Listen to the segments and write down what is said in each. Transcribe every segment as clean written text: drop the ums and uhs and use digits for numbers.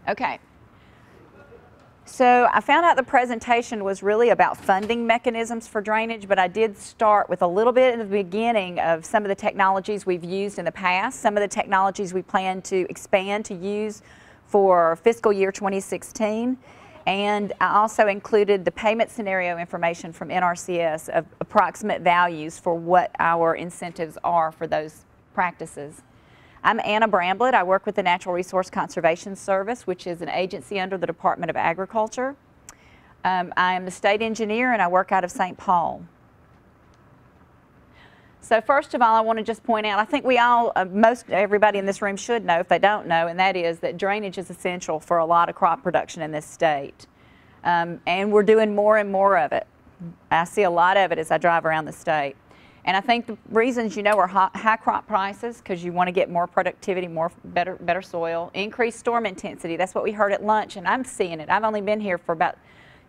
Okay. So I found out the presentation was really about funding mechanisms for drainage, but I did start with a little bit in the beginning of some of the technologies we've used in the past, some of the technologies we plan to expand to use for fiscal year 2016. And I also included the payment scenario information from NRCS of approximate values for what our incentives are for those practices. I'm Anna Bramblett. I work with the Natural Resource Conservation Service, which is an agency under the Department of Agriculture. I am the state engineer and I work out of St. Paul. So first of all, I want to just point out, I think we all, most everybody in this room should know if they don't know, and that is that drainage is essential for a lot of crop production in this state. And we're doing more and more of it. I see a lot of it as I drive around the state. And I think the reasons, you know, are high crop prices, because you want to get more productivity, better soil, increased storm intensity. That's what we heard at lunch, and I'm seeing it. I've only been here for about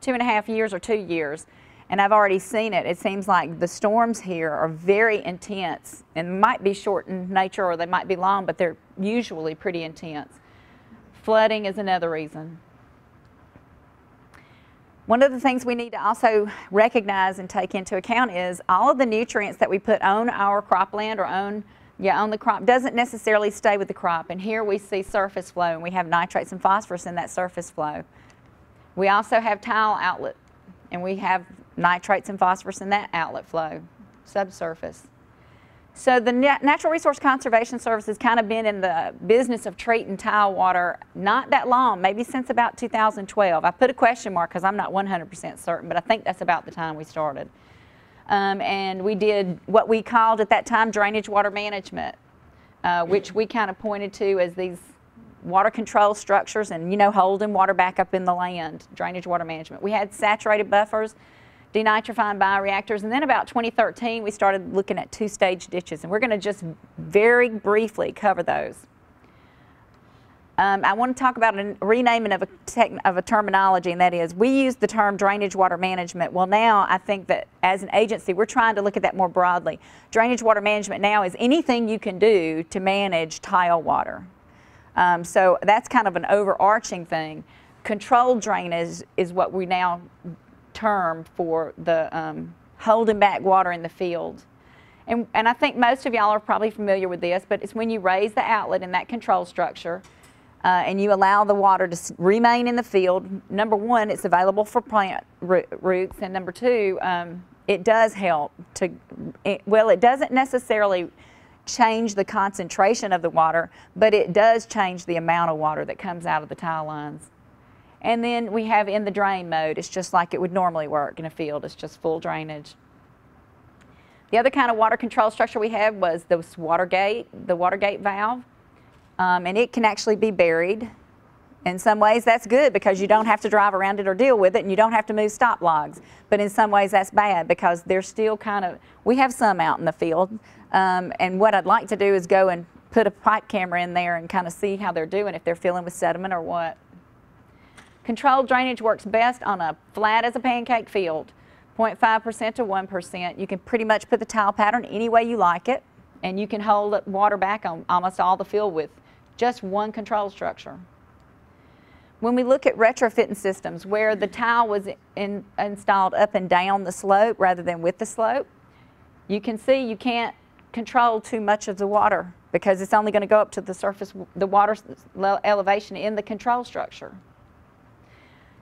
2.5 years or 2 years, and I've already seen it. It seems like the storms here are very intense and might be short in nature or they might be long, but they're usually pretty intense. Flooding is another reason. One of the things we need to also recognize and take into account is all of the nutrients that we put on our cropland or on the crop doesn't necessarily stay with the crop. And here we see surface flow, and we have nitrates and phosphorus in that surface flow. We also have tile outlet, and we have nitrates and phosphorus in that outlet flow, subsurface. So the Natural Resource Conservation Service has kind of been in the business of treating tile water not that long, maybe since about 2012. I put a question mark because I'm not 100% certain, but I think that's about the time we started. And we did what we called at that time drainage water management, which we kind of pointed to as these water control structures and, you know, holding water back up in the land, drainage water management. We had saturated buffers, denitrifying bioreactors, and then about 2013 we started looking at two-stage ditches, and we're going to just very briefly cover those. I want to talk about a renaming of a terminology, and that is we use the term drainage water management. Well, now I think that as an agency we're trying to look at that more broadly. Drainage water management now is anything you can do to manage tile water. So that's kind of an overarching thing. Controlled drainage is what we now term for the holding back water in the field. And I think most of y'all are probably familiar with this, but it's when you raise the outlet in that control structure and you allow the water to remain in the field. Number one, it's available for plant roots, and number two, it does help to, well, it doesn't necessarily change the concentration of the water, but it does change the amount of water that comes out of the tile lines. And then we have in the drain mode. It's just like it would normally work in a field. It's just full drainage. The other kind of water control structure we had was this water gate, the water gate valve. And it can actually be buried. In some ways that's good because you don't have to drive around it or deal with it, and you don't have to move stop logs. But in some ways that's bad because they're still kind of, we have some out in the field. And what I'd like to do is go and put a pipe camera in there and kind of see how they're doing, if they're filling with sediment or what. Controlled drainage works best on a flat as a pancake field, 0.5% to 1%. You can pretty much put the tile pattern any way you like it, and you can hold water back on almost all the field with just one control structure. When we look at retrofitting systems where the tile was installed up and down the slope rather than with the slope, you can see you can't control too much of the water because it's only going to go up to the surface, the water elevation in the control structure.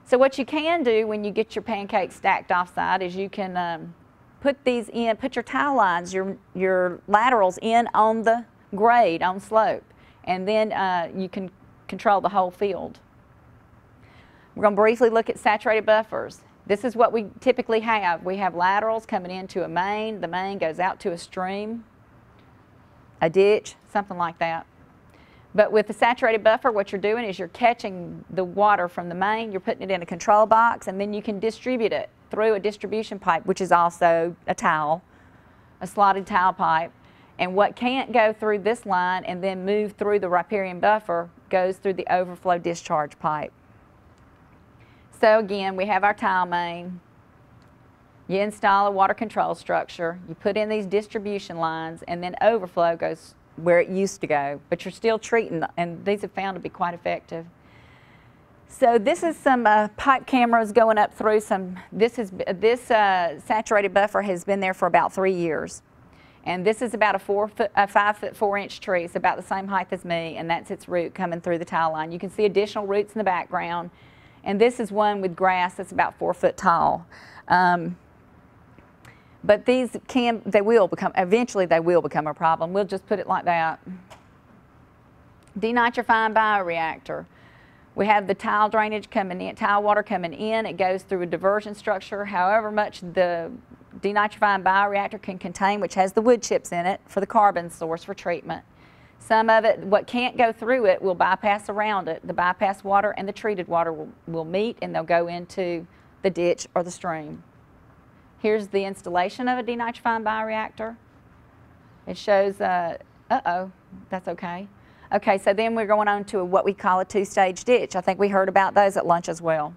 So what you can do when you get your pancakes stacked offside is you can put these in, put your tile lines, your laterals in on the grade, on slope, and then you can control the whole field. We're going to briefly look at saturated buffers. This is what we typically have. We have laterals coming into a main. The main goes out to a stream, a ditch, something like that. But with the saturated buffer, what you're doing is you're catching the water from the main, you're putting it in a control box, and then you can distribute it through a distribution pipe, which is also a tile, a slotted tile pipe. And what can't go through this line and then move through the riparian buffer goes through the overflow discharge pipe. So again, we have our tile main. You install a water control structure, you put in these distribution lines, and then overflow goes where it used to go, but you're still treating, and these have found to be quite effective. So this is some pipe cameras going up through some, this saturated buffer has been there for about 3 years. And this is about a 5 foot 4 inch tree. It's about the same height as me, and that's its root coming through the tile line. You can see additional roots in the background. And this is one with grass that's about 4 foot tall. But these eventually they will become a problem. We'll just put it like that. Denitrifying bioreactor. We have the tile drainage coming in, tile water coming in. It goes through a diversion structure. However much the denitrifying bioreactor can contain, which has the wood chips in it for the carbon source for treatment. Some of it, what can't go through it, will bypass around it. The bypass water and the treated water will meet, and they'll go into the ditch or the stream. Here's the installation of a denitrifying bioreactor. It shows, uh-oh, that's okay. Okay, so then we're going on to what we call a two-stage ditch. I think we heard about those at lunch as well.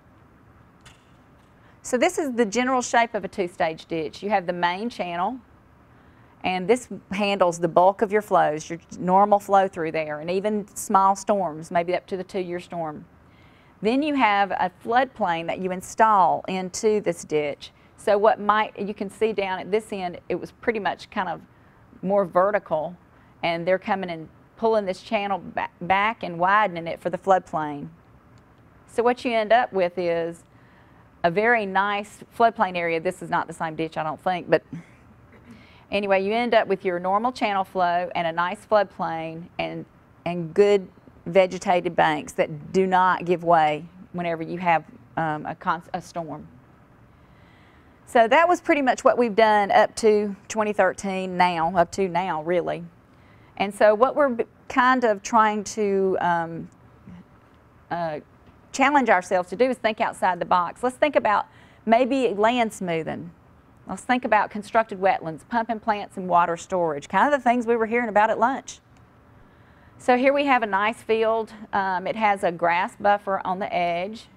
So this is the general shape of a two-stage ditch. You have the main channel, and this handles the bulk of your flows, your normal flow through there, and even small storms, maybe up to the 2-year storm. Then you have a floodplain that you install into this ditch. So you can see down at this end, it was pretty much kind of more vertical, and they're coming and pulling this channel back and widening it for the floodplain. So what you end up with is a very nice floodplain area. This is not the same ditch, I don't think, but anyway, you end up with your normal channel flow and a nice floodplain and good vegetated banks that do not give way whenever you have a storm. So that was pretty much what we've done up to 2013 up to now really. And so what we're kind of trying to challenge ourselves to do is think outside the box. Let's think about maybe land smoothing. Let's think about constructed wetlands, pumping plants, and water storage, kind of the things we were hearing about at lunch. So here we have a nice field. It has a grass buffer on the edge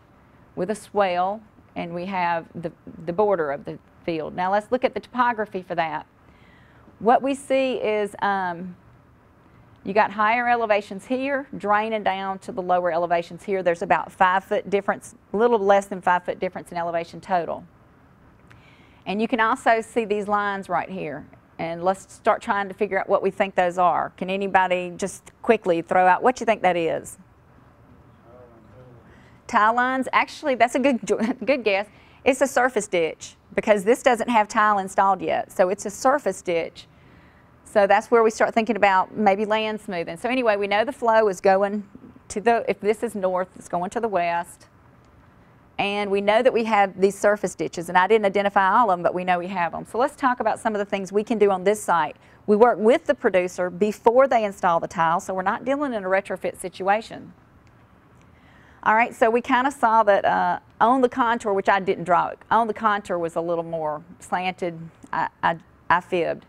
with a swale, and we have the border of the field. Now let's look at the topography for that. What we see is you got higher elevations here, draining down to the lower elevations here. There's about 5 foot difference, a little less than 5 foot difference in elevation total. And you can also see these lines right here. And let's start trying to figure out what we think those are. Can anybody just quickly throw out what you think that is? Tile lines. Actually, that's a good guess. It's a surface ditch because this doesn't have tile installed yet. So it's a surface ditch. So that's where we start thinking about maybe land smoothing. So anyway, we know the flow is going to if this is north, it's going to the west. And we know that we have these surface ditches, and I didn't identify all of them, but we know we have them. So let's talk about some of the things we can do on this site. We work with the producer before they install the tile, so we're not dealing in a retrofit situation. All right, so we kind of saw that on the contour, which I didn't draw, on the contour was a little more slanted. I fibbed.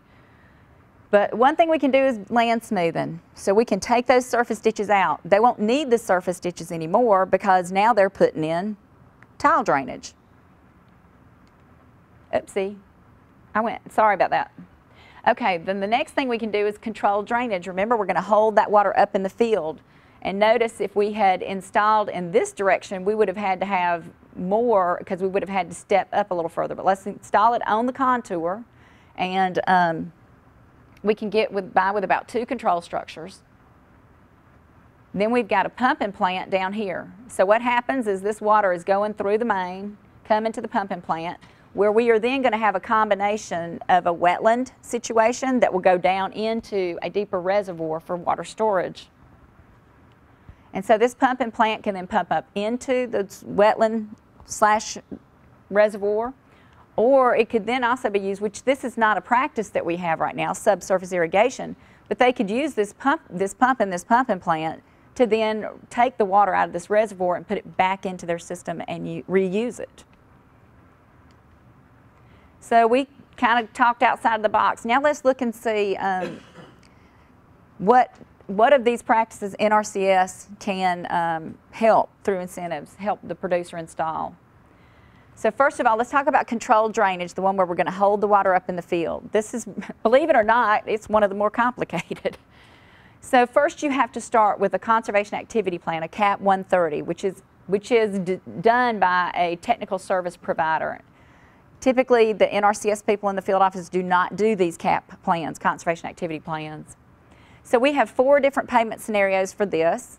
But one thing we can do is land smoothing. So we can take those surface ditches out. They won't need the surface ditches anymore because now they're putting in tile drainage. Oopsie, sorry about that. Okay, then the next thing we can do is control drainage. Remember, we're going to hold that water up in the field. And notice if we had installed in this direction, we would have had to have more because we would have had to step up a little further. But let's install it on the contour, and we can get by with about 2 control structures. Then we've got a pumping plant down here. So what happens is this water is going through the main, coming to the pumping plant, where we are then going to have a combination of a wetland situation that will go down into a deeper reservoir for water storage. And so this pumping plant can then pump up into the wetland / reservoir, or it could then also be used, which this is not a practice that we have right now, subsurface irrigation, but they could use this pump and this pumping plant to then take the water out of this reservoir and put it back into their system and reuse it. So we kind of talked outside of the box. Now let's look and see what of these practices NRCS can help through incentives, help the producer install. So first of all, let's talk about controlled drainage, the one where we're going to hold the water up in the field. This is, believe it or not, it's one of the more complicated. So first you have to start with a conservation activity plan, a CAP 130, which is which is done by a technical service provider. Typically, the NRCS people in the field office do not do these CAP plans, conservation activity plans. So we have 4 different payment scenarios for this.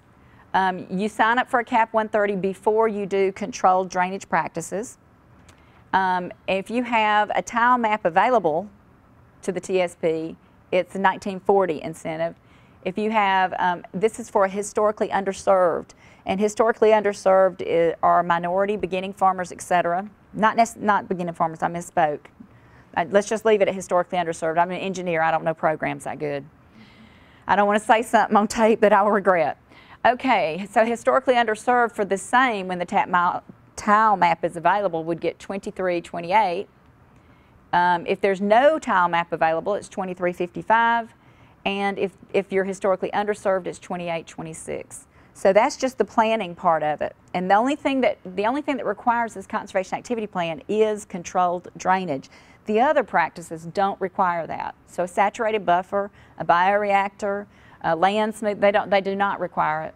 You sign up for a CAP 130 before you do controlled drainage practices. If you have a tile map available to the TSP, it's a 1940 incentive. If you have, this is for historically underserved, and historically underserved are minority, beginning farmers, etc. Not beginning farmers, I misspoke. Let's just leave it at historically underserved. I'm an engineer, I don't know programs that good. I don't want to say something on tape that I will regret. Okay, so historically underserved for the same, when the tile map is available, would get $23.28. If there's no tile map available, it's $23.55. And if you're historically underserved, it's $28.26. So that's just the planning part of it. And the only thing that requires this conservation activity plan is controlled drainage. The other practices don't require that. So a saturated buffer, a bioreactor, a land smooth, they do not require it.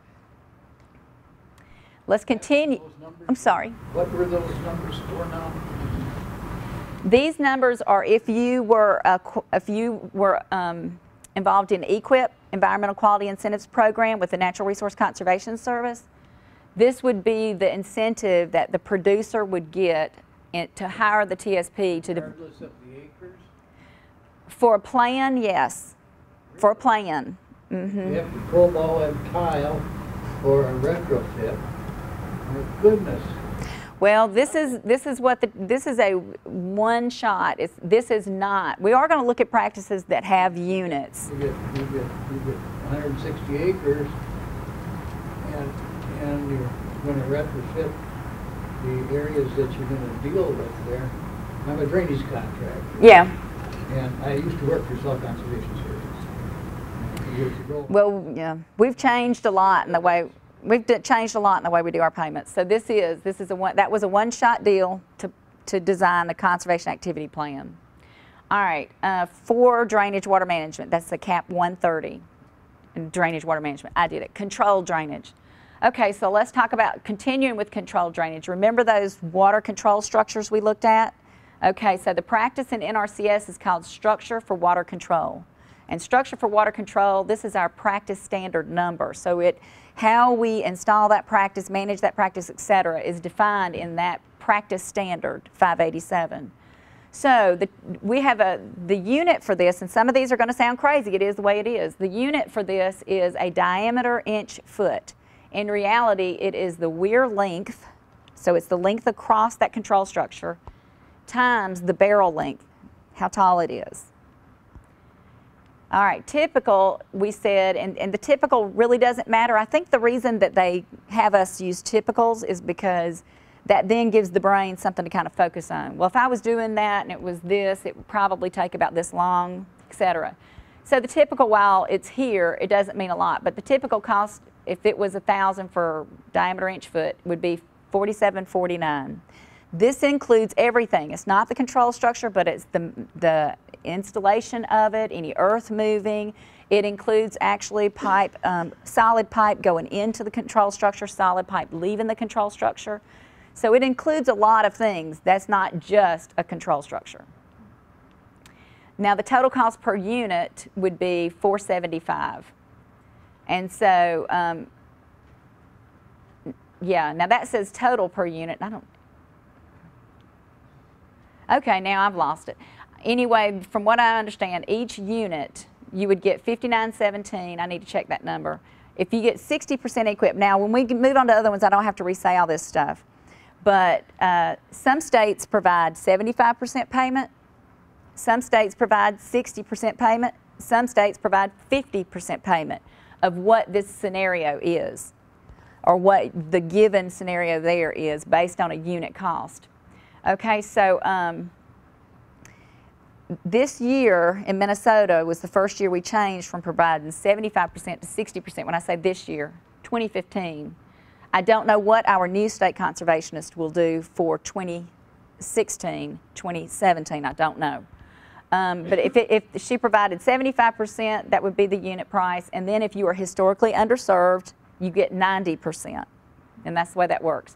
Let's continue. I'm sorry. What were those numbers for now? These numbers are if you were involved in EQIP, Environmental Quality Incentives Program with the Natural Resource Conservation Service. This would be the incentive that the producer would get to hire the TSP to Regardless of the acres? For a plan, yes. Really? For a plan. Mm-hmm. You have to pull ball and tile for a retrofit. My goodness. Well, this is a one shot. This is not. We are going to look at practices that have units. You get 160 acres, and you're going to retrofit the areas that you're going to deal with there. I'm a drainage contractor. Yeah. And I used to work for Soil Conservation Service years ago. Well, yeah, we've changed a lot in the way. We've changed a lot in the way we do our payments. So that was a one-shot deal to design the conservation activity plan. All right, for drainage water management, that's the CAP 130. And drainage water management, I did it. Controlled drainage. Okay, so let's talk about continuing with controlled drainage. Remember those water control structures we looked at? Okay, so the practice in NRCS is called Structure for Water Control. And Structure for Water Control, this is our practice standard number. So how we install that practice, manage that practice, etc., is defined in that practice standard 587. So we have the unit for this, and some of these are going to sound crazy. It is the way it is. The unit for this is a diameter inch foot. In reality, it is the weir length, so it's the length across that control structure, times the barrel length, how tall it is. All right, typical, we said, and the typical really doesn't matter. I think the reason that they have us use typicals is because that then gives the brain something to kind of focus on. Well, if I was doing that and it was this, it would probably take about this long, etc. So the typical, while it's here, it doesn't mean a lot, but the typical cost, if it was $1,000 for diameter inch foot, would be $47.49. This includes everything. It's not the control structure, but it's the installation of it, any earth moving. It includes actually pipe, solid pipe going into the control structure, solid pipe leaving the control structure. So it includes a lot of things. That's not just a control structure. Now the total cost per unit would be $475. And so, yeah, now that says total per unit. Okay, now I've lost it. Anyway, from what I understand, each unit, you would get $59.17. I need to check that number. If you get 60% equipped, now when we move on to other ones, I don't have to re-say all this stuff. But some states provide 75% payment. Some states provide 60% payment. Some states provide 50% payment of what this scenario is, or what the given scenario there is based on a unit cost. Okay, so this year in Minnesota was the first year we changed from providing 75% to 60%. When I say this year, 2015. I don't know what our new state conservationist will do for 2016, 2017, I don't know. But if she provided 75%, that would be the unit price. And then if you are historically underserved, you get 90%. and that's the way that works.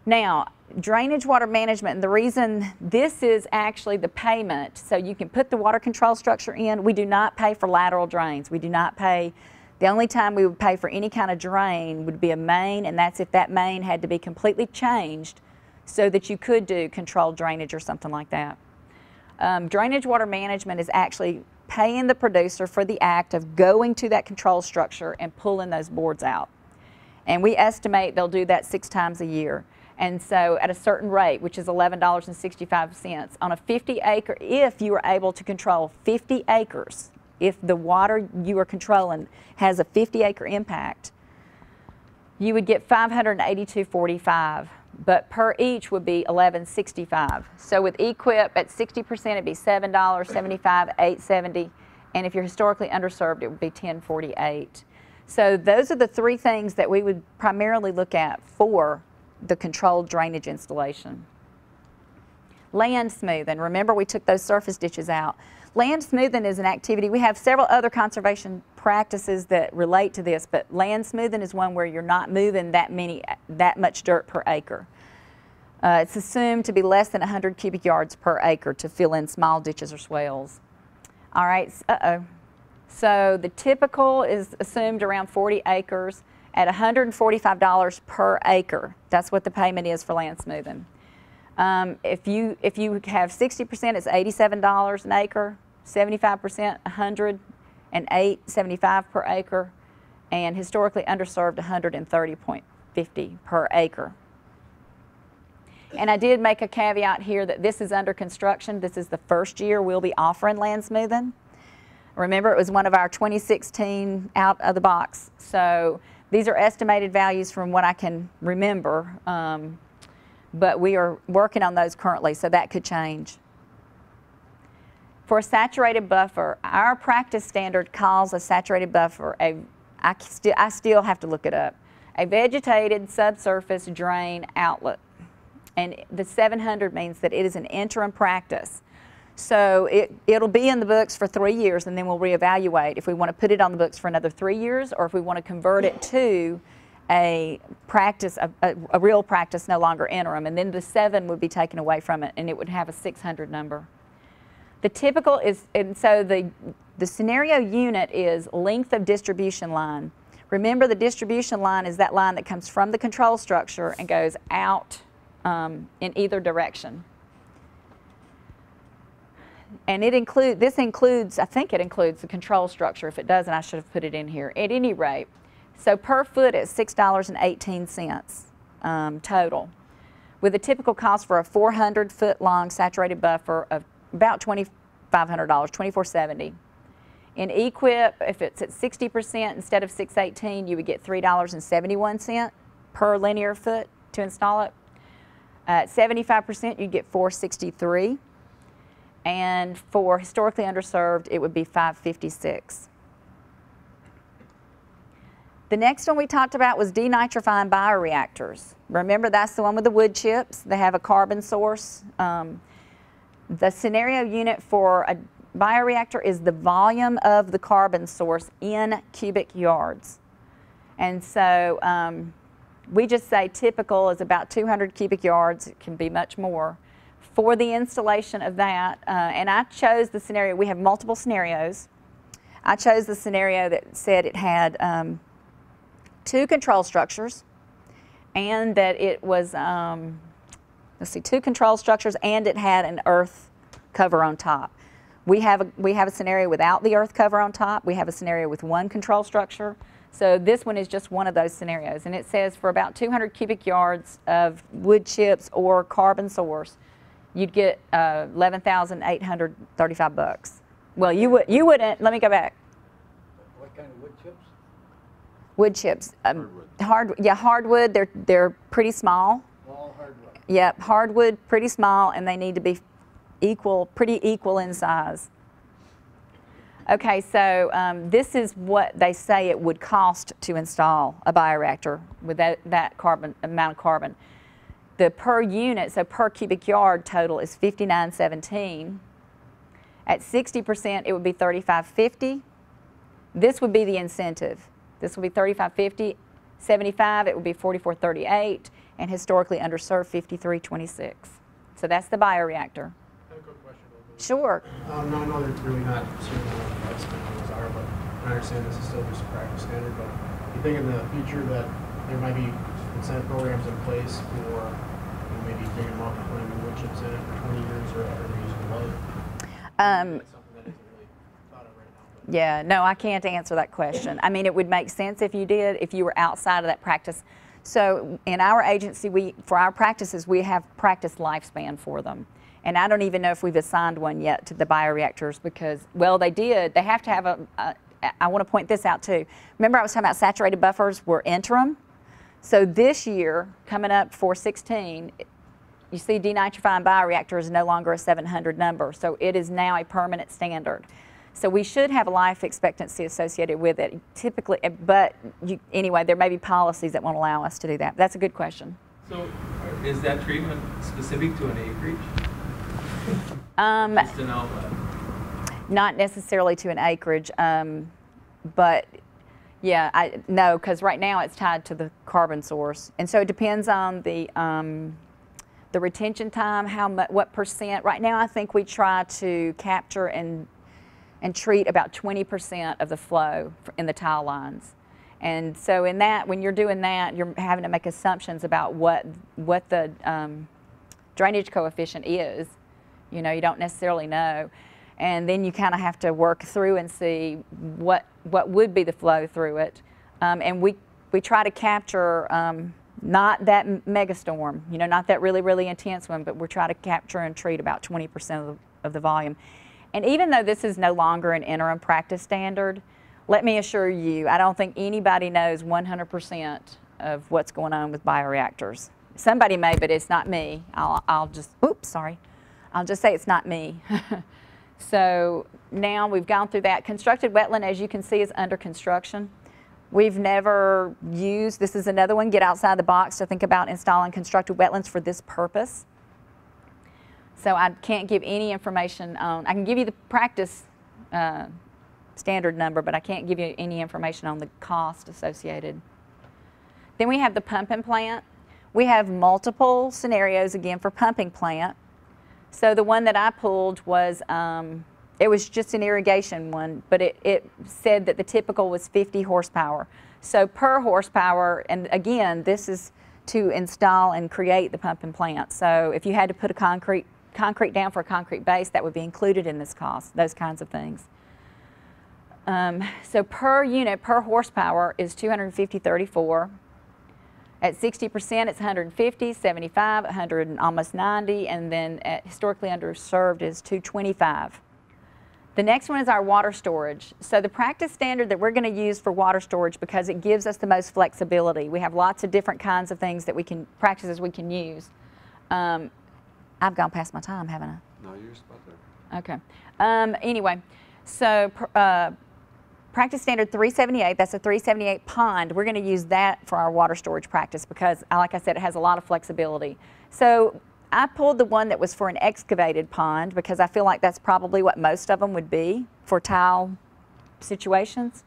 Now, drainage water management, and the reason this is actually the payment, so you can put the water control structure in. We do not pay for lateral drains. We do not pay. The only time we would pay for any kind of drain would be a main, and that's if that main had to be completely changed so that you could do controlled drainage or something like that. Drainage water management is actually paying the producer for the act of going to that control structure and pulling those boards out. And we estimate they'll do that 6 times a year. And so at a certain rate, which is $11.65 on a 50-acre, if you are able to control 50 acres, if the water you are controlling has a 50-acre impact, you would get $582.45, but per each would be $11.65. So with EQIP at 60%, it'd be $7.75, $8.70, and if you're historically underserved, it would be $10.48. So those are the 3 things that we would primarily look at for the controlled drainage installation. Land smoothing. Remember, we took those surface ditches out. Land smoothing is an activity. We have several other conservation practices that relate to this, but land smoothing is one where you're not moving that much dirt per acre. It's assumed to be less than 100 cubic yards per acre to fill in small ditches or swales. All right, so the typical is assumed around 40 acres at $145 per acre. That's what the payment is for land smoothing. If you have 60%, it's $87 an acre, 75%, $108.75 per acre, and historically underserved, $130.50 per acre. And I did make a caveat here that this is under construction. This is the first year we'll be offering land smoothing. Remember, it was one of our 2016 out of the box. So these are estimated values from what I can remember, but we are working on those currently, so that could change. For a saturated buffer, our practice standard calls a saturated buffer, I still have to look it up, a vegetated subsurface drain outlet. And the 700 means that it is an interim practice. So it'll be in the books for 3 years, and then we'll reevaluate if we want to put it on the books for another 3 years, or if we want to convert it to a practice, a real practice, no longer interim. And then the 7 would be taken away from it, and it would have a 600 number. The typical is, and so the scenario unit is length of distribution line. Remember, the distribution line is that line that comes from the control structure and goes out in either direction. And this includes, I think it includes the control structure. If it doesn't, I should have put it in here. At any rate, so per foot it's $6.18 total, with a typical cost for a 400-foot long saturated buffer of about $2,500, $2,470. In EQIP, if it's at 60% instead of $6.18, you would get $3.71 per linear foot to install it. At 75%, you'd get $4.63. And for historically underserved, it would be $5.56. The next one we talked about was denitrifying bioreactors. Remember, that's the one with the wood chips. They have a carbon source. The scenario unit for a bioreactor is the volume of the carbon source in cubic yards. And so we just say typical is about 200 cubic yards. It can be much more. For the installation of that, and I chose the scenario, we have multiple scenarios. I chose the scenario that said it had 2 control structures, and that it was, 2 control structures, and it had an earth cover on top. We have a scenario without the earth cover on top. We have a scenario with 1 control structure. So this one is just one of those scenarios, and it says for about 200 cubic yards of wood chips or carbon source, you'd get $11,835. Well, you wouldn't. Let me go back. What kind of wood chips? Wood chips. Hardwood. They're pretty small. All hardwood. Yep, hardwood, pretty small, and they need to be pretty equal in size. Okay, so this is what they say it would cost to install a bioreactor with that amount of carbon. The per unit, so per cubic yard total is $59.17. At 60%, it would be $35.50. This would be the incentive. This would be $35.50. 75, it would be 4438, and historically underserved, 5326. So that's the bioreactor. I have a quick question about those. Sure. No, I know there's really not certain what lifespan those are, but I understand this is still just a practice standard, but you think in the future that there might be incentive programs in place for maybe digging them up and putting new wood chips in it for 20 years or whatever useful life? That's something that isn't really thought of right now. But Yeah, no, I can't answer that question. I mean, it would make sense if you did, if you were outside of that practice. So in our agency, for our practices, we have practice lifespan for them. And I don't even know if we've assigned one yet to the bioreactors because, well, they did. They have to have I want to point this out too. Remember I was talking about saturated buffers were interim? So this year, coming up for 16, you see denitrifying bioreactor is no longer a 700 number. So it is now a permanent standard. So we should have a life expectancy associated with it, typically, but anyway, there may be policies that won't allow us to do that. That's a good question. So is that treatment specific to an acreage? Just to know. Not necessarily to an acreage, but yeah, no, because right now it's tied to the carbon source. And so it depends on the retention time, what percent. Right now I think we try to capture and treat about 20% of the flow in the tile lines. And so in that, when you're doing that, you're having to make assumptions about what the drainage coefficient is. You know, you don't necessarily know. And then you kind of have to work through and see what would be the flow through it. And we try to capture not that megastorm, you know, not that really, really intense one, but we try to capture and treat about 20% of the volume. And even though this is no longer an interim practice standard, let me assure you, I don't think anybody knows 100% of what's going on with bioreactors. Somebody may, but it's not me. I'll just say it's not me. So now we've gone through that. Constructed wetland, as you can see, is under construction. We've never used, this is another one, get outside the box to think about installing constructed wetlands for this purpose. So I can't give any information on, I can give you the practice standard number, but I can't give you any information on the cost associated. Then we have the pumping plant. We have multiple scenarios again for pumping plant. So the one that I pulled was, it was just an irrigation one, but it said that the typical was 50 horsepower. So per horsepower, and again, this is to install and create the pumping plant. So if you had to put a concrete down for a concrete base, that would be included in this cost, those kinds of things. So per unit, per horsepower is 250.34. At 60%, it's 150, 75, 100, and almost 90, and then at historically underserved is 225. The next one is our water storage. So the practice standard that we're going to use for water storage, because it gives us the most flexibility. We have lots of different kinds of things that we can, practices we can use. I've gone past my time, haven't I? No, you're spot there. Okay. Anyway, so practice standard 378, that's a 378 pond. We're going to use that for our water storage practice because, like I said, it has a lot of flexibility. So I pulled the one that was for an excavated pond because I feel like that's probably what most of them would be for tile situations.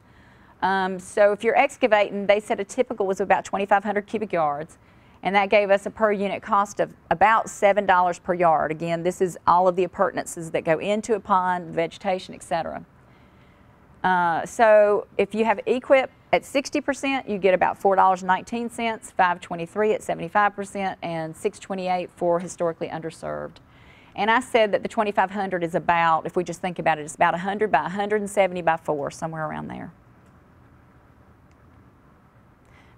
So if you're excavating, they said a typical was about 2,500 cubic yards, and that gave us a per unit cost of about $7 per yard. Again, this is all of the appurtenances that go into a pond, vegetation, etc. So if you have EQIP at 60%, you get about $4.19, $5.23 at 75%, and $6.28 for historically underserved. And I said that the 2,500 is about, if we just think about it, it's about 100 by 170 by 4, somewhere around there.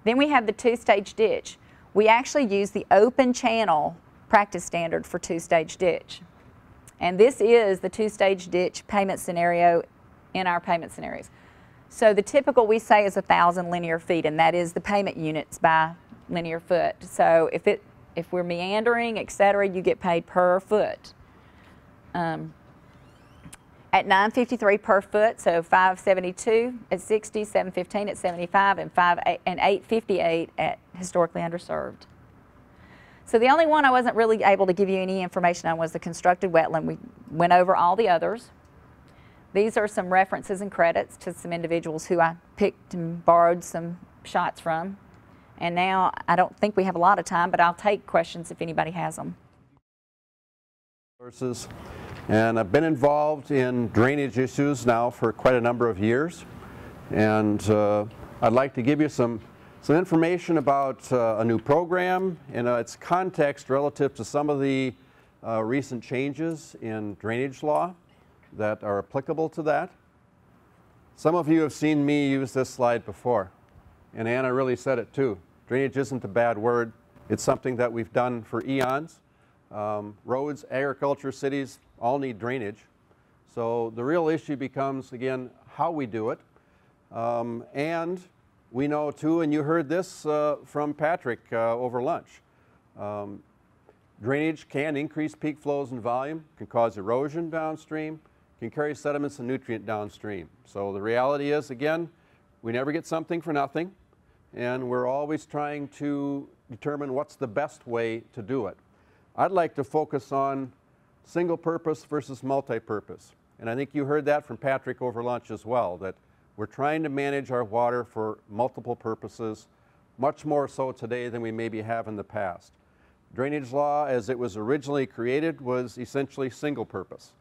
Then we have the two-stage ditch. We actually use the open channel practice standard for two-stage ditch. And this is the two-stage ditch payment scenario in our payment scenarios. So the typical we say is 1,000 linear feet, and that is the payment units by linear foot. So if we're meandering, etc., you get paid per foot. At $9.53 per foot, so $5.72 at 60, $7.15 at 75, and $8.58 at historically underserved. So the only one I wasn't really able to give you any information on was the constructed wetland. We went over all the others. These are some references and credits to some individuals who I picked and borrowed some shots from. And now, I don't think we have a lot of time, but I'll take questions if anybody has them. And I've been involved in drainage issues now for quite a number of years. And I'd like to give you some information about a new program and its context relative to some of the recent changes in drainage law that are applicable to that. Some of you have seen me use this slide before, and Anna really said it too. Drainage isn't a bad word. It's something that we've done for eons. Roads, agriculture, cities all need drainage. So the real issue becomes, again, how we do it. And we know too, and you heard this from Patrick over lunch, drainage can increase peak flows and volume, can cause erosion downstream, can carry sediments and nutrient downstream. So the reality is, again, we never get something for nothing, and we're always trying to determine what's the best way to do it. I'd like to focus on single purpose versus multi-purpose. And I think you heard that from Patrick over lunch as well, that we're trying to manage our water for multiple purposes, much more so today than we maybe have in the past. Drainage law, as it was originally created, was essentially single purpose.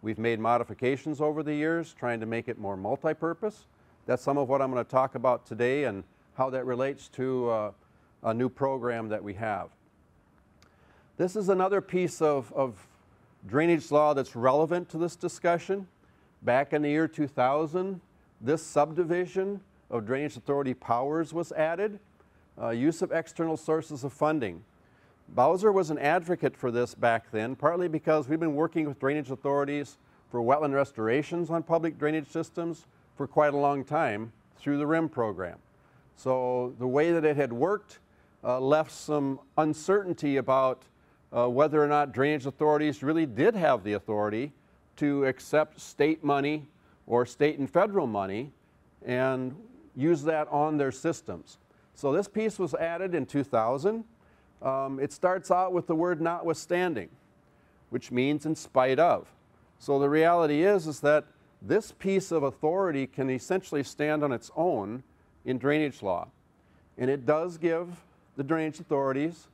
We've made modifications over the years, trying to make it more multi-purpose. That's some of what I'm going to talk about today and how that relates to a new program that we have. This is another piece of drainage law that's relevant to this discussion. Back in the year 2000, this subdivision of Drainage Authority powers was added, use of external sources of funding. Bowser was an advocate for this back then, partly because we've been working with drainage authorities for wetland restorations on public drainage systems for quite a long time through the RIM program. So the way that it had worked left some uncertainty about whether or not drainage authorities really did have the authority to accept state money or state and federal money and use that on their systems. So this piece was added in 2000. It starts out with the word notwithstanding, which means in spite of. So the reality is that this piece of authority can essentially stand on its own in drainage law. And it does give the drainage authorities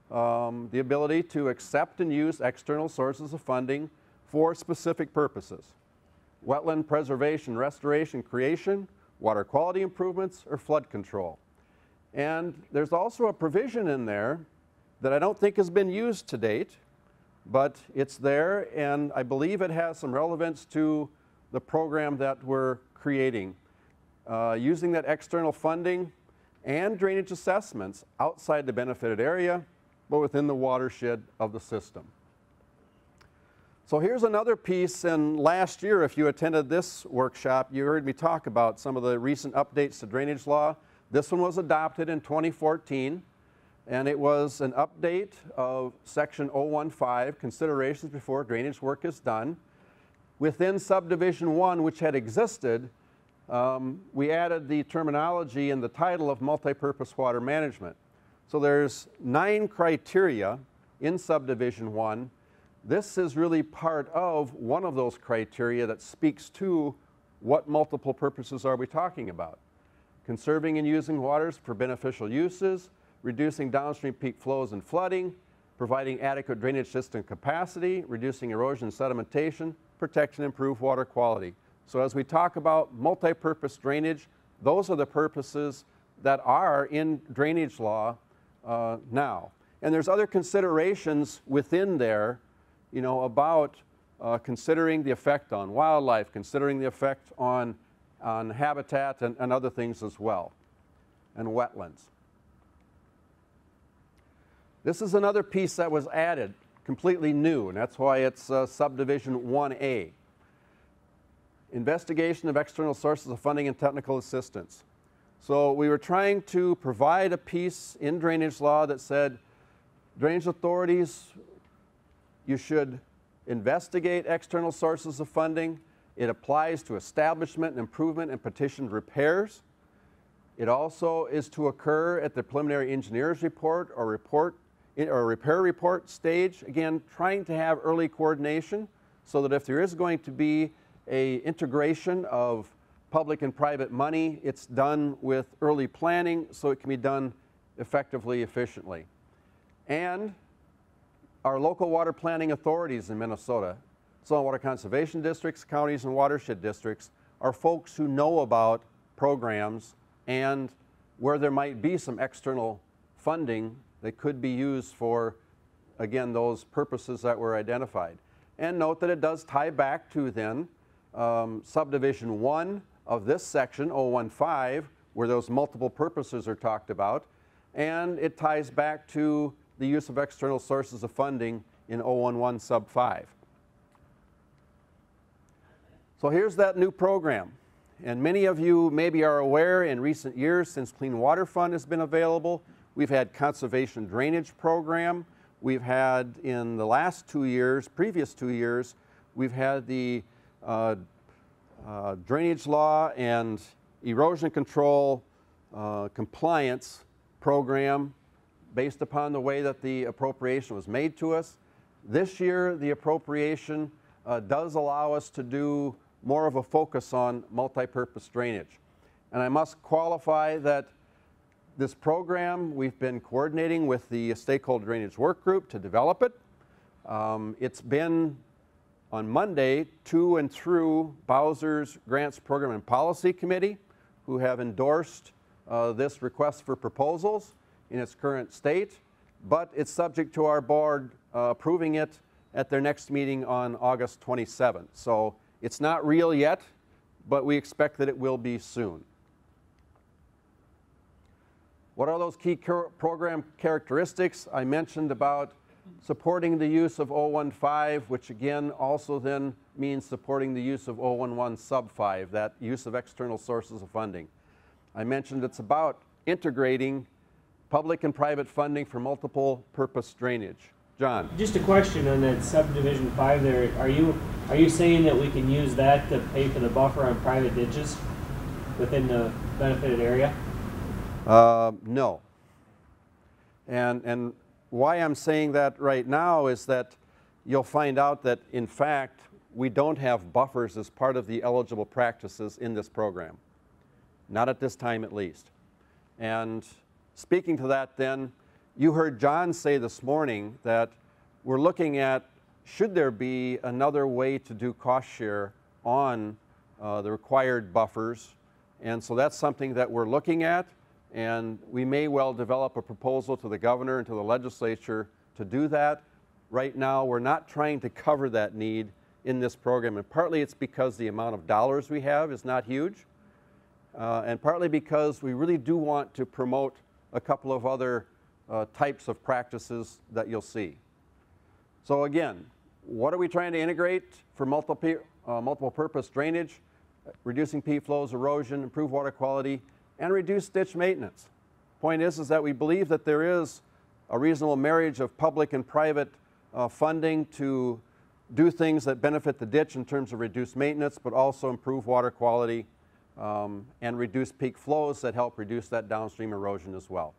the ability to accept and use external sources of funding for specific purposes. Wetland preservation, restoration, creation, water quality improvements, or flood control. And there's also a provision in there that I don't think has been used to date, but it's there, and I believe it has some relevance to the program that we're creating. Using that external funding and drainage assessments outside the benefited area, but within the watershed of the system. So here's another piece, and last year, if you attended this workshop, you heard me talk about some of the recent updates to drainage law. This one was adopted in 2014. And it was an update of section 015, considerations before drainage work is done. Within subdivision 1, which had existed, we added the terminology and the title of multipurpose water management. So there's 9 criteria in subdivision 1. This is really part of one of those criteria that speaks to what multiple purposes are we talking about. Conserving and using waters for beneficial uses, reducing downstream peak flows and flooding, providing adequate drainage system capacity, reducing erosion and sedimentation, protection and improve water quality. So as we talk about multi-purpose drainage, those are the purposes that are in drainage law now. And there's other considerations within there, you know, about considering the effect on wildlife, considering the effect on habitat and other things as well, and wetlands. This is another piece that was added, completely new, and that's why it's subdivision 1A. Investigation of external sources of funding and technical assistance. So we were trying to provide a piece in drainage law that said, drainage authorities, you should investigate external sources of funding. It applies to establishment and improvement and petitioned repairs. It also is to occur at the preliminary engineer's report or repair report stage. Again, trying to have early coordination so that if there is going to be a integration of public and private money, it's done with early planning so it can be done effectively, efficiently. And our local water planning authorities in Minnesota, soil and water conservation districts, counties, and watershed districts, are folks who know about programs and where there might be some external funding that could be used for, again, those purposes that were identified. And note that it does tie back to then subdivision 1 of this section, 015, where those multiple purposes are talked about, and it ties back to the use of external sources of funding in 011 sub 5. So here's that new program. And many of you maybe are aware in recent years, since Clean Water Fund has been available, we've had conservation drainage program. We've had in the last 2 years, previous 2 years, we've had the drainage law and erosion control compliance program based upon the way that the appropriation was made to us. This year, the appropriation does allow us to do more of a focus on multi-purpose drainage. And I must qualify that this program, we've been coordinating with the Stakeholder Drainage Work Group to develop it. It's been on Monday to and through Bowser's Grants Program and Policy Committee, who have endorsed this request for proposals in its current state, but it's subject to our board approving it at their next meeting on August 27th. So it's not real yet, but we expect that it will be soon. What are those key program characteristics? I mentioned about supporting the use of 015, which again also then means supporting the use of 011 sub 5, that use of external sources of funding. I mentioned it's about integrating public and private funding for multiple purpose drainage. John? Just a question on that subdivision 5 there. Are you saying that we can use that to pay for the buffer on private ditches within the benefited area? No. And why I'm saying that right now is that you'll find out that in fact we don't have buffers as part of the eligible practices in this program. Not at this time at least. And speaking to that then, you heard John say this morning that we're looking at should there be another way to do cost share on the required buffers. And so that's something that we're looking at, and we may well develop a proposal to the governor and to the legislature to do that. Right now we're not trying to cover that need in this program, and partly it's because the amount of dollars we have is not huge, and partly because we really do want to promote a couple of other types of practices that you'll see. So again, what are we trying to integrate for multiple purpose drainage? Reducing peat flows, erosion, improve water quality, and reduce ditch maintenance. Point is that we believe that there is a reasonable marriage of public and private funding to do things that benefit the ditch in terms of reduced maintenance, but also improve water quality and reduce peak flows that help reduce that downstream erosion as well.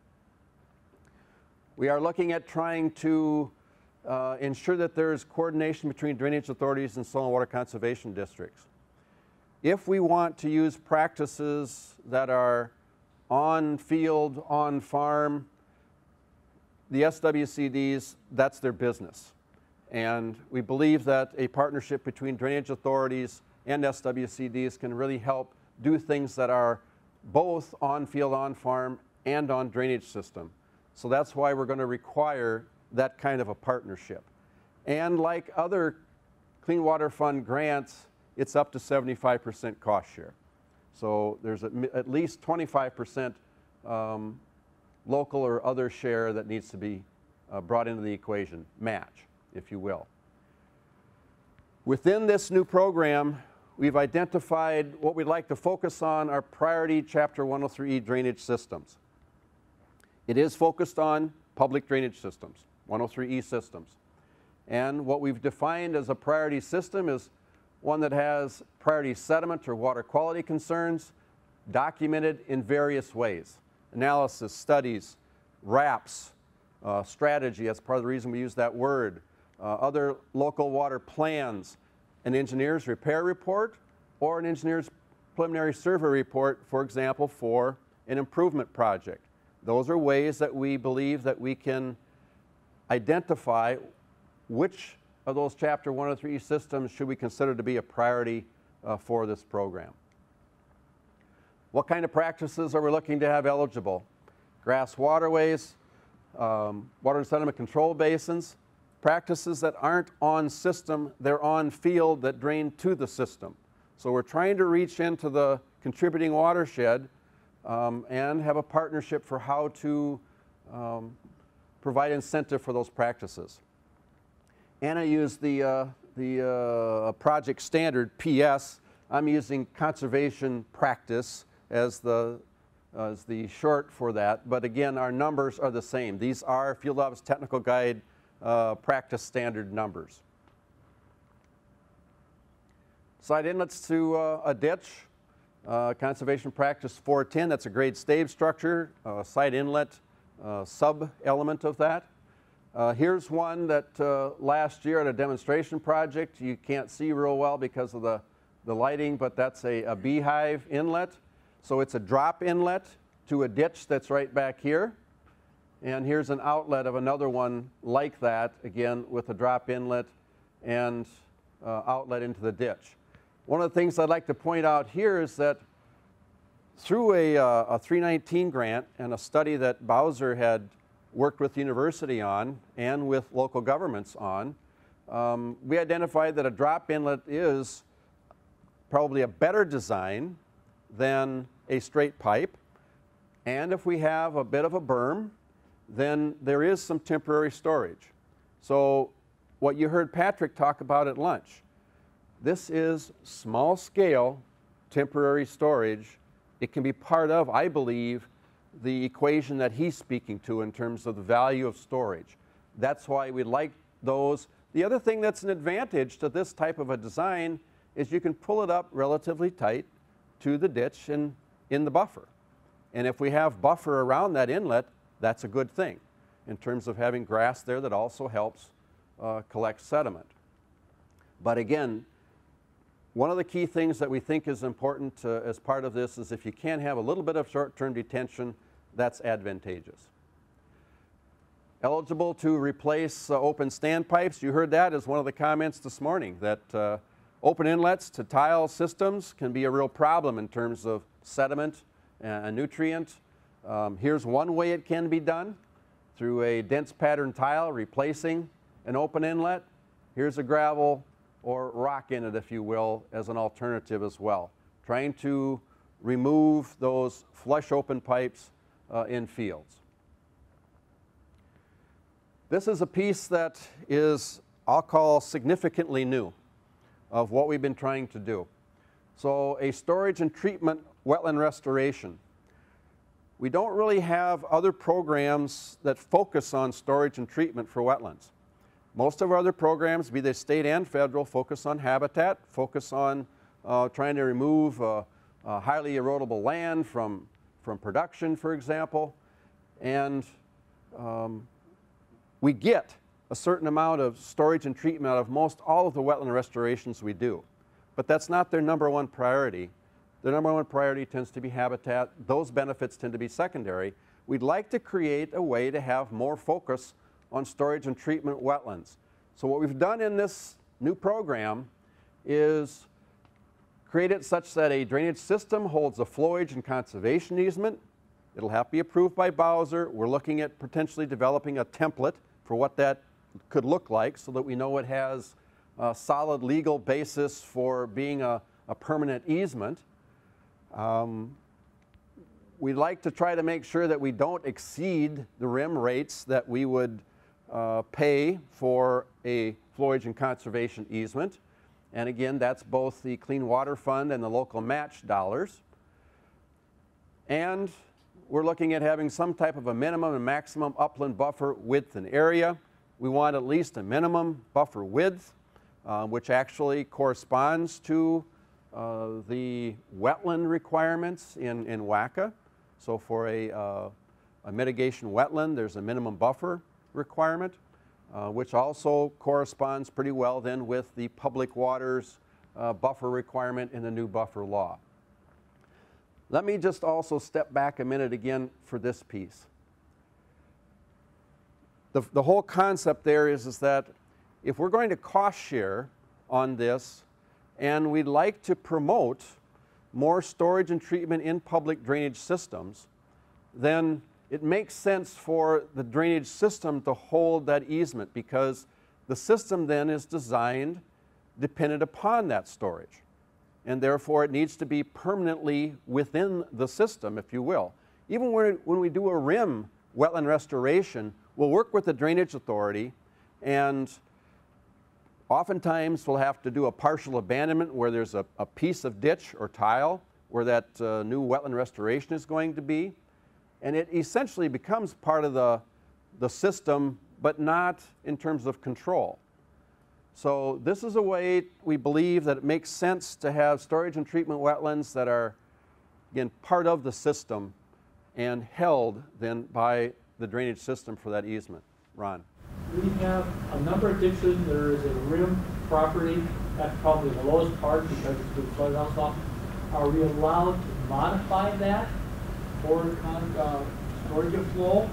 We are looking at trying to ensure that there is coordination between drainage authorities and soil and water conservation districts. If we want to use practices that are on field, on farm, the SWCDs, that's their business. And we believe that a partnership between drainage authorities and SWCDs can really help do things that are both on field, on farm, and on drainage system. So that's why we're going to require that kind of a partnership. And like other Clean Water Fund grants, it's up to 75% cost share. So there's at least 25% local or other share that needs to be brought into the equation, match, if you will. Within this new program, we've identified what we'd like to focus on are priority Chapter 103E drainage systems. It is focused on public drainage systems, 103E systems. And what we've defined as a priority system is one that has priority sediment or water quality concerns documented in various ways. Analysis, studies, RAPs, strategy, that's part of the reason we use that word, other local water plans, an engineer's repair report, or an engineer's preliminary survey report, for example, for an improvement project. Those are ways that we believe that we can identify which of those Chapter 103 systems should we consider to be a priority for this program. What kind of practices are we looking to have eligible? Grass waterways, water and sediment control basins, practices that aren't on system, they're on field that drain to the system. So we're trying to reach into the contributing watershed and have a partnership for how to provide incentive for those practices. Anna used the project standard, PS. I'm using conservation practice as the short for that. But again, our numbers are the same. These are Field Office Technical Guide practice standard numbers. Side inlets to a ditch, Conservation Practice 410, that's a grade stave structure, side inlet sub-element of that. Here's one that last year at a demonstration project, you can't see real well because of the lighting, but that's a beehive inlet. So it's a drop inlet to a ditch that's right back here. And here's an outlet of another one like that, again with a drop inlet and outlet into the ditch. One of the things I'd like to point out here is that through a 319 grant and a study that Bowser had worked with the university on and with local governments on, we identified that a drop inlet is probably a better design than a straight pipe. And if we have a bit of a berm, then there is some temporary storage. So what you heard Patrick talk about at lunch, this is small scale temporary storage. It can be part of, I believe, the equation that he's speaking to in terms of the value of storage. That's why we like those. The other thing that's an advantage to this type of a design is you can pull it up relatively tight to the ditch and in the buffer. And if we have buffer around that inlet, that's a good thing in terms of having grass there that also helps collect sediment. But again, one of the key things that we think is important as part of this is if you can have a little bit of short-term detention, that's advantageous. Eligible to replace open standpipes. You heard that as one of the comments this morning, that open inlets to tile systems can be a real problem in terms of sediment and nutrient. Here's one way it can be done, through a dense pattern tile replacing an open inlet. Here's a gravel or rock inlet, if you will, as an alternative as well. Trying to remove those flush open pipes in fields. This is a piece that is, I'll call, significantly new of what we've been trying to do. So a storage and treatment wetland restoration. We don't really have other programs that focus on storage and treatment for wetlands. Most of our other programs, be they state and federal, focus on habitat, focus on trying to remove highly erodible land from production, for example. And we get a certain amount of storage and treatment out of most all of the wetland restorations we do. But that's not their number one priority. Their number one priority tends to be habitat. Those benefits tend to be secondary. We'd like to create a way to have more focus on storage and treatment wetlands. So what we've done in this new program is create it such that a drainage system holds a flowage and conservation easement. It'll have to be approved by Bowser. We're looking at potentially developing a template for what that could look like so that we know it has a solid legal basis for being a permanent easement. We'd like to try to make sure that we don't exceed the RIM rates that we would pay for a flowage and conservation easement. And again, that's both the Clean Water Fund and the local match dollars. And we're looking at having some type of a minimum and maximum upland buffer width and area. We want at least a minimum buffer width, which actually corresponds to the wetland requirements in WACA. So for a mitigation wetland, there's a minimum buffer requirement, which also corresponds pretty well then with the public waters buffer requirement in the new buffer law. Let me just also step back a minute again for this piece. the whole concept there is that if we're going to cost share on this, and we'd like to promote more storage and treatment in public drainage systems, then it makes sense for the drainage system to hold that easement, because the system then is designed dependent upon that storage. And therefore, it needs to be permanently within the system, if you will. Even when we do a rim wetland restoration, we'll work with the drainage authority, and oftentimes we'll have to do a partial abandonment where there's a piece of ditch or tile where that new wetland restoration is going to be. And it essentially becomes part of the system, but not in terms of control. So this is a way we believe that it makes sense to have storage and treatment wetlands that are, again, part of the system and held then by the drainage system for that easement. Ron. We have a number of ditches. There is a rim property. That's probably the lowest part because it's good soil runoff. Are we allowed to modify that for storage of flow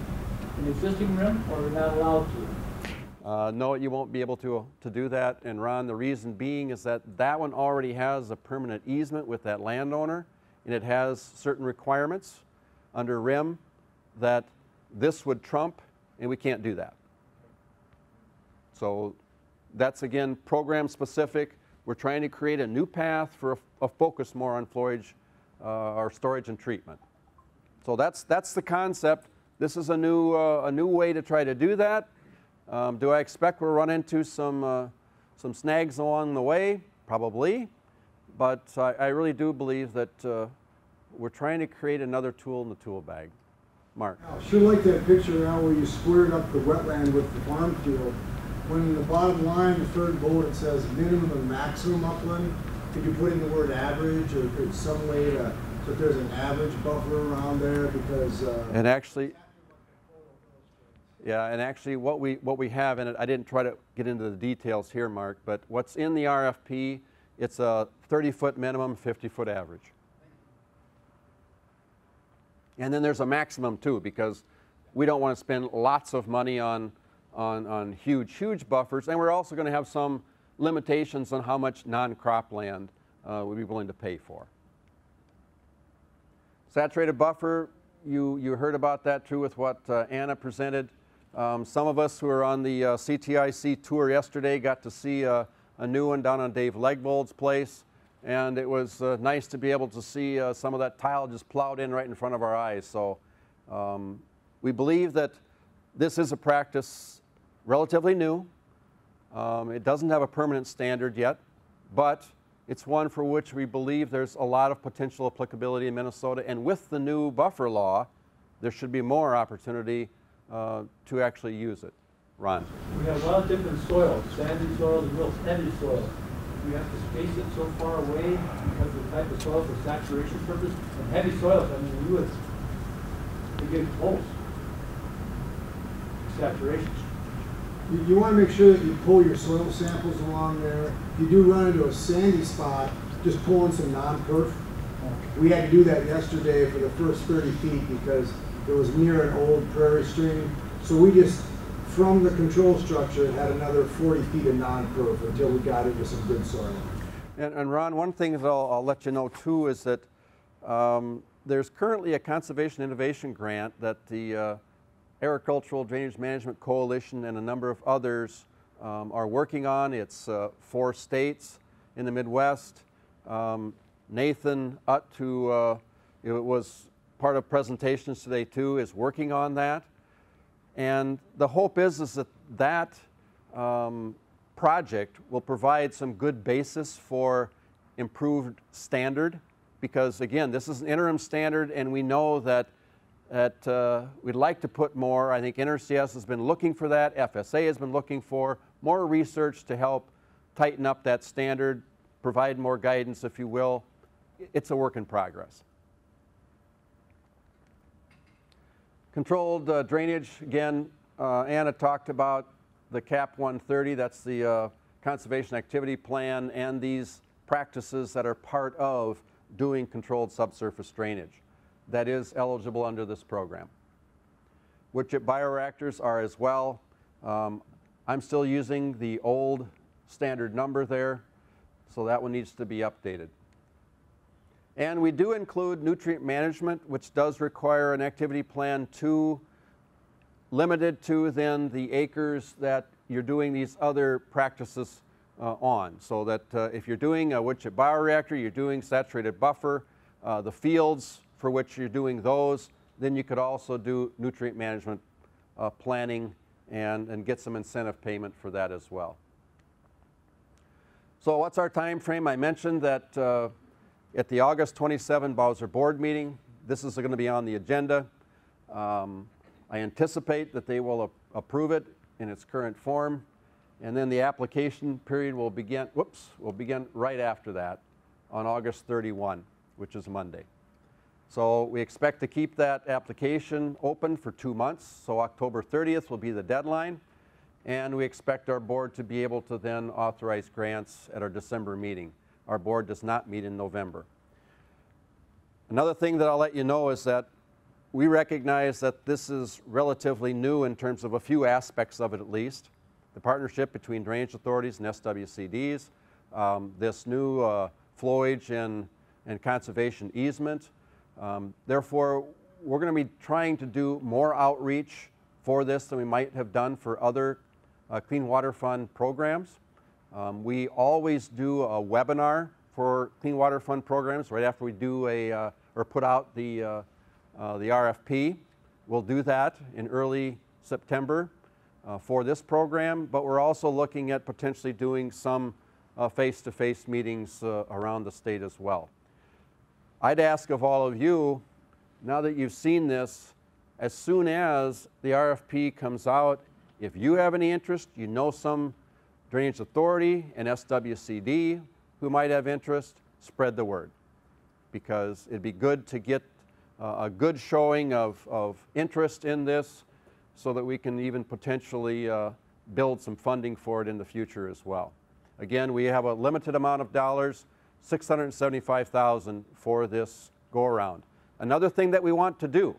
in the existing rim, or are we not allowed to? No, you won't be able to do that. And Ron, the reason being is that that one already has a permanent easement with that landowner, and it has certain requirements under rim that this would trump, and we can't do that. So that's, again, program specific. We're trying to create a new path for a focus more on storage and treatment. So that's the concept. This is a new way to try to do that. Do I expect we'll run into some snags along the way? Probably. But I really do believe that we're trying to create another tool in the tool bag. Mark. I sure like that picture now where you squared up the wetland with the farm field. When in the bottom line, the third bullet, it says minimum and maximum upland, could you put in the word average, or could some way to, so if there's an average buffer around there, because and actually, yeah, and actually what we have in it, I didn't try to get into the details here, Mark, but what's in the RFP, it's a 30-foot minimum, 50-foot average. And then there's a maximum too, because we don't want to spend lots of money on huge buffers, and we're also going to have some limitations on how much non-crop land we'd be willing to pay for. Saturated buffer, you heard about that too with what Anna presented. Some of us who were on the CTIC tour yesterday got to see a new one down on Dave Legvold's place, and it was nice to be able to see some of that tile just plowed in right in front of our eyes. So we believe that this is a practice relatively new. It doesn't have a permanent standard yet, but it's one for which we believe there's a lot of potential applicability in Minnesota, and with the new buffer law, there should be more opportunity to actually use it. Ron. We have a lot of different soils, sandy soils and real heavy soils. We have to space it so far away because of the type of soil for saturation purpose. And heavy soils, I mean, they get close. Saturation. you want to make sure that you pull your soil samples along there. If you do run into a sandy spot, just pull in some non-perf. We had to do that yesterday for the first 30 feet because it was near an old prairie stream. So we just, from the control structure, had another 40 feet of non-perf until we got into some good soil. And Ron, one thing that I'll let you know too is that there's currently a Conservation Innovation Grant that the Agricultural Drainage Management Coalition and a number of others are working on. It's 4 states in the Midwest. Nathan Utt, who was part of presentations today too, is working on that. And the hope is that that project will provide some good basis for improved standard, because again, this is an interim standard and we know that we'd like to put more. I think NRCS has been looking for that, FSA has been looking for more research to help tighten up that standard, provide more guidance, if you will. It's a work in progress. Controlled drainage, again, Anna talked about the CAP 130, that's the Conservation Activity Plan, and these practices that are part of doing controlled subsurface drainage that is eligible under this program. Wood chip bioreactors are as well. I'm still using the old standard number there, so that one needs to be updated. And we do include nutrient management, which does require an activity plan 2, limited to then the acres that you're doing these other practices on. So that if you're doing a wood chip bioreactor, you're doing saturated buffer, the fields for which you're doing those, then you could also do nutrient management planning and get some incentive payment for that as well. So what's our time frame? I mentioned that at the August 27 Bowser board meeting, this is going to be on the agenda. I anticipate that they will approve it in its current form, and then the application period will begin right after that on August 31, which is Monday. So we expect to keep that application open for 2 months, so October 30th will be the deadline, and we expect our board to be able to then authorize grants at our December meeting. Our board does not meet in November. Another thing that I'll let you know is that we recognize that this is relatively new in terms of a few aspects of it at least. The partnership between drainage authorities and SWCDs, this new flowage and conservation easement. Therefore, we're going to be trying to do more outreach for this than we might have done for other Clean Water Fund programs. We always do a webinar for Clean Water Fund programs right after we do or put out the RFP. We'll do that in early September for this program, but we're also looking at potentially doing some face-to-face meetings around the state as well. I'd ask of all of you, now that you've seen this, as soon as the RFP comes out, if you have any interest, you know some Drainage Authority and SWCD who might have interest, spread the word, because it'd be good to get a good showing of interest in this so that we can even potentially build some funding for it in the future as well. Again, we have a limited amount of dollars, $675,000 for this go-around. Another thing that we want to do,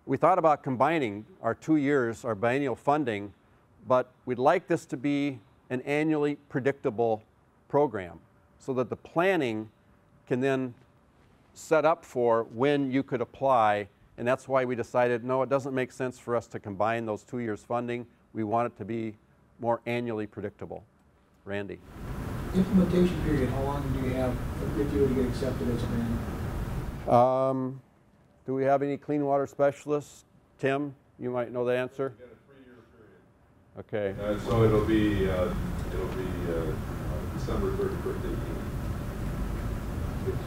we thought about combining our 2 years, our biennial funding, but we'd like this to be an annually predictable program so that the planning can then set up for when you could apply, and that's why we decided, no, it doesn't make sense for us to combine those 2 years funding. We want it to be more annually predictable. Randy. Implementation period, how long do you have if you were to get accepted as a grant? Do we have any clean water specialists? Tim, you might know the answer. We've got a 3-year period. Okay. So it'll be December 31st, 18.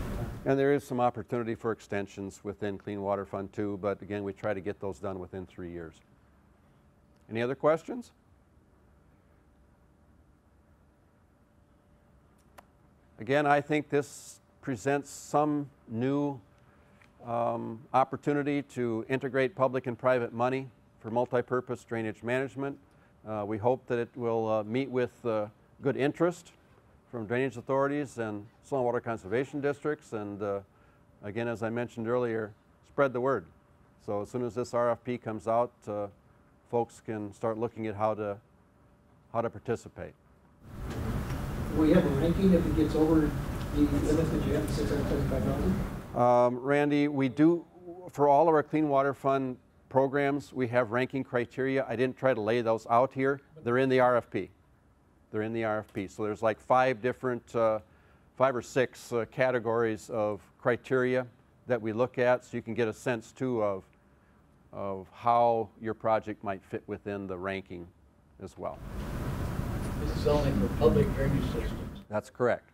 And there is some opportunity for extensions within Clean Water Fund 2, but again, we try to get those done within 3 years. Any other questions? Again, I think this presents some new opportunity to integrate public and private money for multi-purpose drainage management. We hope that it will meet with good interest from drainage authorities and soil and water conservation districts, and again, as I mentioned earlier, spread the word. So as soon as this RFP comes out, folks can start looking at how to participate. Will you have a ranking if it gets over the limit that you have, $675,000? Randy, we do, for all of our Clean Water Fund programs, we have ranking criteria. I didn't try to lay those out here. They're in the RFP. They're in the RFP. So there's like 5 or 6 categories of criteria that we look at, so you can get a sense too of how your project might fit within the ranking as well. This is only for public drainage systems. That's correct.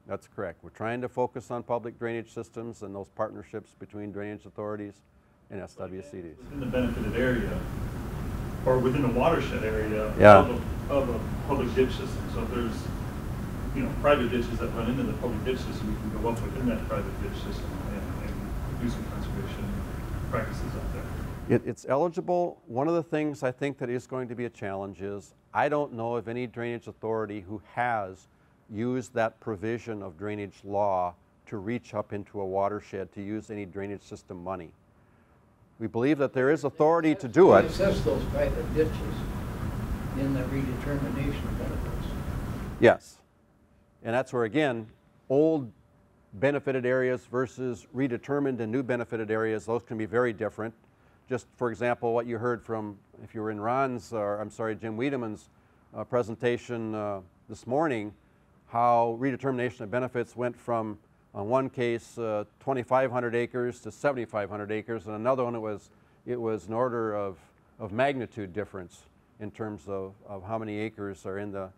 That's correct. We're trying to focus on public drainage systems and those partnerships between drainage authorities and SWCDs. Within the benefited area, or within a watershed area Yeah. of a public ditch system. So if there's, private ditches that run into the public ditch system, we can go up within that private ditch system and do some conservation practices out there. It's eligible. One of the things I think that is going to be a challenge is I don't know of any drainage authority who has used that provision of drainage law to reach up into a watershed to use any drainage system money. We believe that there is authority to do it. Assess those private ditches in the redetermination of benefits. Yes. And that's where, again, old benefited areas versus redetermined and new benefited areas, those can be very different. Just for example, what you heard from, if you were in Ron's, or I'm sorry, Jim Wiedemann's presentation this morning, how redetermination of benefits went from, on one case, 2,500 acres to 7,500 acres, and another one it was an order of magnitude difference in terms of how many acres are in the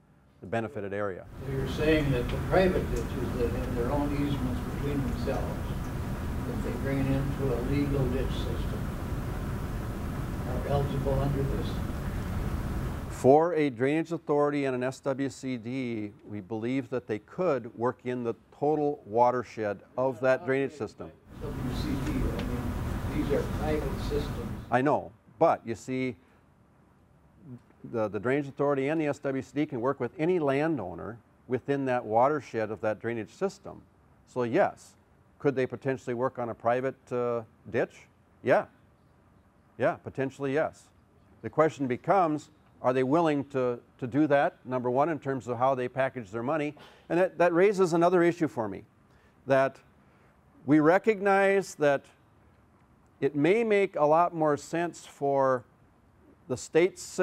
benefited area. So you're saying that the private ditches that have their own easements between themselves, if they bring it into a legal ditch system, are eligible under this? For a drainage authority and an SWCD, we believe that they could work in the total watershed of that drainage system. WCD, I mean, these are private systems. I know, but you see, the drainage authority and the SWCD can work with any landowner within that watershed of that drainage system. So yes, could they potentially work on a private ditch? Yeah, potentially yes. The question becomes, are they willing to do that, number one, in terms of how they package their money? And that raises another issue for me, that we recognize that it may make a lot more sense for the state's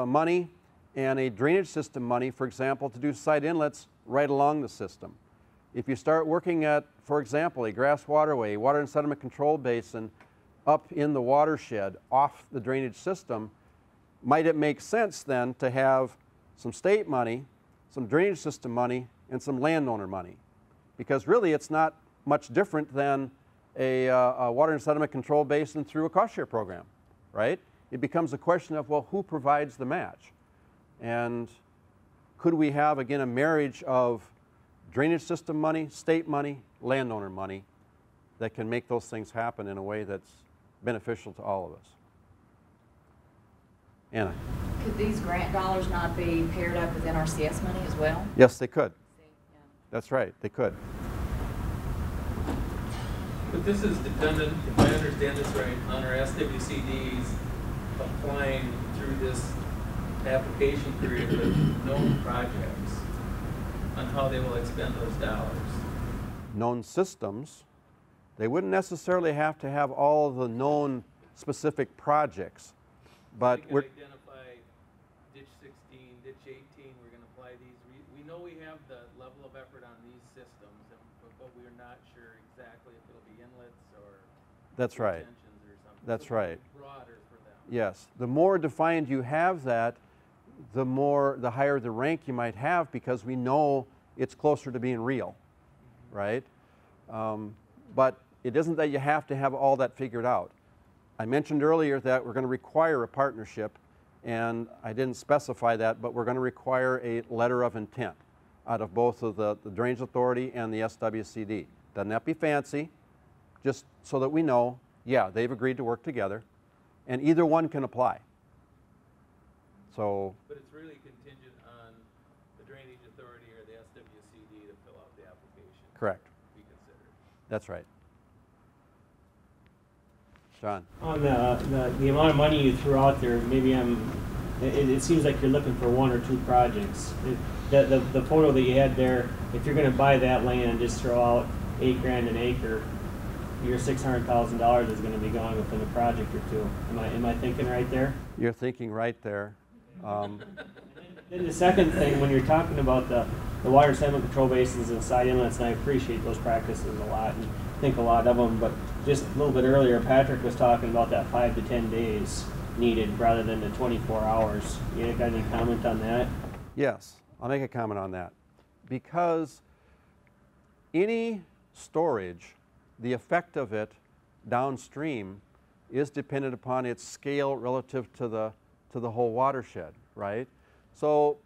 money and a drainage system money, for example, to do side inlets right along the system. If you start working at, for example, a grass waterway, water and sediment control basin up in the watershed off the drainage system, might it make sense then to have some state money, some drainage system money, and some landowner money? Because really it's not much different than a water and sediment control basin through a cost share program, right? It becomes a question of, well, who provides the match? And could we have, again, a marriage of drainage system money, state money, landowner money that can make those things happen in a way that's beneficial to all of us? Anna? Could these grant dollars not be paired up with NRCS money as well? Yes, they could. That's right, they could. But this is dependent, if I understand this right, on our SWCDs applying through this application period with known projects on how they will expend those dollars. Known systems, they wouldn't necessarily have to have all of the known specific projects, but we can identify ditch 16, ditch 18, we're going to apply these. We know we have the level of effort on these systems, but we're not sure exactly if it'll be inlets or that's right. retentions or something. That's so right. Broader for them. Yes, the more defined you have that, the higher the rank you might have, because we know it's closer to being real, right? But it isn't that you have to have all that figured out. I mentioned earlier that we're going to require a partnership, and I didn't specify that, but we're going to require a letter of intent out of both of the Drainage Authority and the SWCD. Doesn't that be fancy? Just so that we know, yeah, they've agreed to work together, and either one can apply. So, but it's really contingent on the Drainage Authority or the SWCD to fill out the application. correct. Be considered. That's right. John? On the amount of money you threw out there, maybe it seems like you're looking for one or two projects. The photo that you had there, if you're going to buy that land, just throw out $8 grand an acre, your $600,000 is going to be gone within a project or two. Am I thinking right there? You're thinking right there. Then the second thing, when you're talking about the water sediment control basins and side inlets, and I appreciate those practices a lot and think a lot of them, but just a little bit earlier, Patrick was talking about that 5 to 10 days needed rather than the 24 hours. You got any comment on that? Yes, I'll make a comment on that. Because any storage, the effect of it downstream is dependent upon its scale relative to the whole watershed, right? So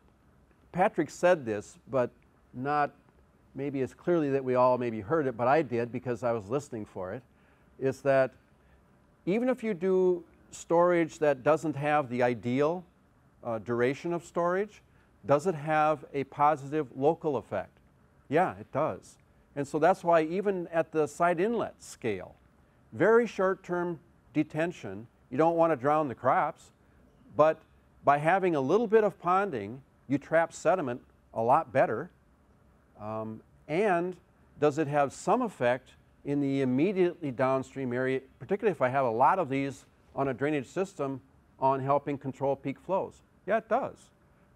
Patrick said this, but not maybe as clearly that we all maybe heard it, but I did because I was listening for it, is that even if you do storage that doesn't have the ideal duration of storage, does it have a positive local effect? Yeah, it does. And so that's why even at the side inlet scale, very short-term detention. You don't want to drown the crops, but by having a little bit of ponding, you trap sediment a lot better. And does it have some effect in the immediately downstream area, particularly if I have a lot of these on a drainage system, on helping control peak flows? Yeah, it does.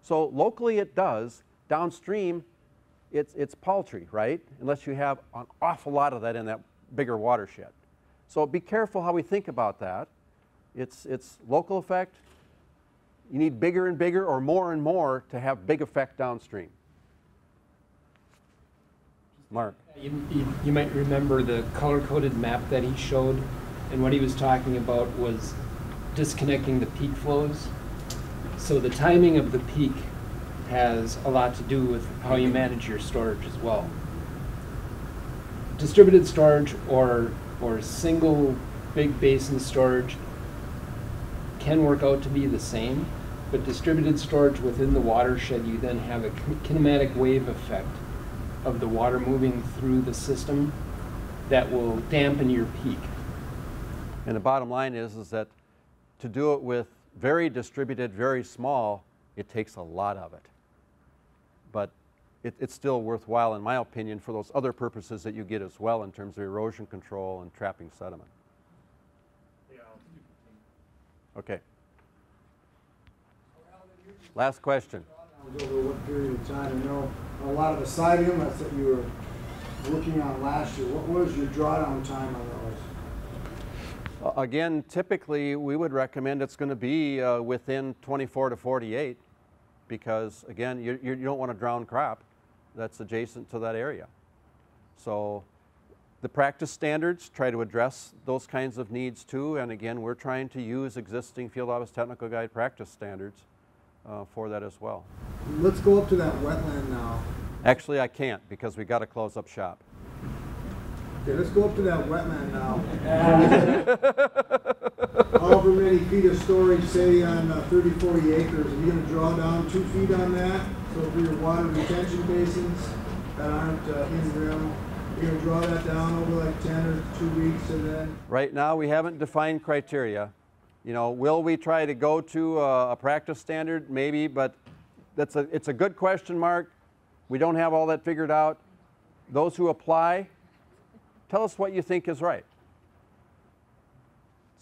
So locally it does. Downstream, it's paltry, right? Unless you have an awful lot of that in that bigger watershed. So be careful how we think about that. It's local effect. You need bigger and bigger or more and more to have big effect downstream. Mark. You might remember the color-coded map that he showed, and what he was talking about was disconnecting the peak flows. So the timing of the peak has a lot to do with how you manage your storage as well. Distributed storage or single big basin storage can work out to be the same, but distributed storage within the watershed, you then have a kinematic wave effect of the water moving through the system that will dampen your peak. And the bottom line is that to do it with very distributed, very small, it takes a lot of it. But it's still worthwhile, in my opinion, for those other purposes that you get as well in terms of erosion control and trapping sediment. Okay. Last question. Over what period of time? I know a lot of the side inlets that you were working on last year, what was your drawdown time on those? Again, typically we would recommend it's going to be within 24 to 48 because, again, you don't want to drown crop that's adjacent to that area. So the practice standards try to address those kinds of needs too, and again, we're trying to use existing Field Office Technical Guide practice standards for that as well. Let's go up to that wetland now. Actually, I can't because we got to close up shop. Okay, let's go up to that wetland now. However many feet of storage, say on 30, 40 acres, are you going to draw down 2 feet on that? So for your water retention basins that aren't in rim, you're going to draw that down over like 10 or 2 weeks and then? Right now, we haven't defined criteria. You know, will we try to go to a practice standard? Maybe, but it's a good question, Mark. We don't have all that figured out. Those who apply, tell us what you think is right.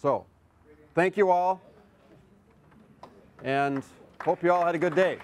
So, thank you all, and hope you all had a good day.